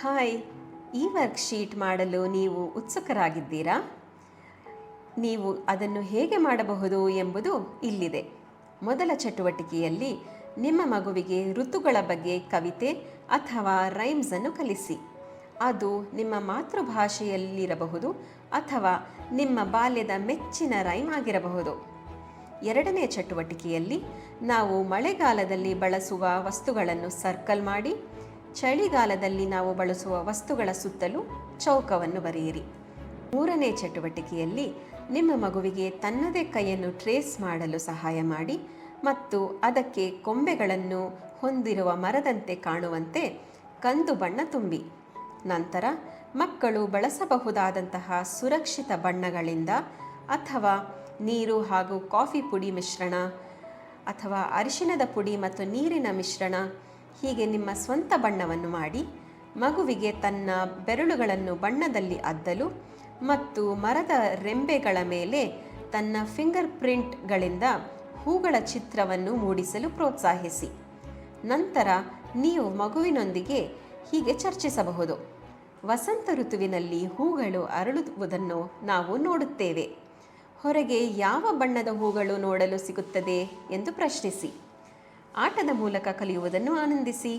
Hi, ಈ worksheet ಮಾಡಲು ನೀವು ಉತ್ಸುಕರಾಗಿದ್ದೀರಾ? ನೀವು ಅದನ್ನು ಹೇಗೆ ಮಾಡಬಹುದು ಎಂಬುದು ಇಲ್ಲಿದೆ. ಮೊದಲ ಚಟುವಟಿಕೆಯಲ್ಲಿ ನಿಮ್ಮ ಮಗುವಿಗೆ ಋತುಗಳ ಬಗ್ಗೆ ಕವಿತೆ ಅಥವಾ ರೈಮ್ಸ್ ಅನ್ನು ಕಲಿಸಿ. ಅದು ನಿಮ್ಮ ಮಾತೃಭಾಷೆಯಲ್ಲಿರಬಹುದು ಅಥವಾ ನಿಮ್ಮ ಬಾಲ್ಯದ ಮೆಚ್ಚಿನ ರೈಮ್ ಆಗಿರಬಹುದು. ಎರಡನೇ ಚಟುವಟಿಕೆಯಲ್ಲಿ ನಾವು ಮಳೆಗಾಲದಲ್ಲಿ ಬಳಸುವ ವಸ್ತುಗಳನ್ನು ಸರ್ಕಲ್ ಮಾಡಿ, ಚಳಿಗಾಲದಲ್ಲಿ ನಾವು ಬಳಸುವ ವಸ್ತುಗಳ ಸುತ್ತಲೂ ಚೌಕವನ್ನು ಬರೆಯಿರಿ. ಮೂರನೇ ಚಟುವಟಿಕೆಯಲ್ಲಿ ನಿಮ್ಮ ಮಗುವಿಗೆ ತನ್ನದೇ ಕೈಯನ್ನು ಟ್ರೇಸ್ ಮಾಡಲು ಸಹಾಯ ಮಾಡಿ ಮತ್ತು ಅದಕ್ಕೆ ಕೊಂಬೆಗಳನ್ನು ಹೊಂದಿರುವ ಮರದಂತೆ ಕಾಣುವಂತೆ ಕಂದು ಬಣ್ಣ ತುಂಬಿ. ನಂತರ ಮಕ್ಕಳು ಬಳಸಬಹುದಾದಂತಹ ಸುರಕ್ಷಿತ ಬಣ್ಣಗಳಿಂದ ಅಥವಾ ನೀರು ಹಾಗೂ ಕಾಫಿ ಪುಡಿ ಮಿಶ್ರಣ ಅಥವಾ ಅರಿಶಿಣದ ಪುಡಿ ಮತ್ತು ನೀರಿನ ಮಿಶ್ರಣ ಹೀಗೆ ನಿಮ್ಮ ಸ್ವಂತ ಬಣ್ಣವನ್ನು ಮಾಡಿ ಮಗುವಿಗೆ ತನ್ನ ಬೆರಳುಗಳನ್ನು ಬಣ್ಣದಲ್ಲಿ ಅದ್ದಲು ಮತ್ತು ಮರದ ರೆಂಬೆಗಳ ಮೇಲೆ ತನ್ನ ಫಿಂಗರ್ ಪ್ರಿಂಟ್ಗಳಿಂದ ಹೂಗಳ ಚಿತ್ರವನ್ನು ಮೂಡಿಸಲು ಪ್ರೋತ್ಸಾಹಿಸಿ. ನಂತರ ನೀವು ಮಗುವಿನೊಂದಿಗೆ ಹೀಗೆ ಚರ್ಚಿಸಬಹುದು. ವಸಂತ ಋತುವಿನಲ್ಲಿ ಹೂಗಳು ಅರಳುವುದನ್ನು ನಾವು ನೋಡುತ್ತೇವೆ. ಹೊರಗೆ ಯಾವ ಬಣ್ಣದ ಹೂಗಳು ನೋಡಲು ಸಿಗುತ್ತದೆ ಎಂದು ಪ್ರಶ್ನಿಸಿ. ಆಟದ ಮೂಲಕ ಕಲಿಯುವುದನ್ನು ಆನಂದಿಸಿ.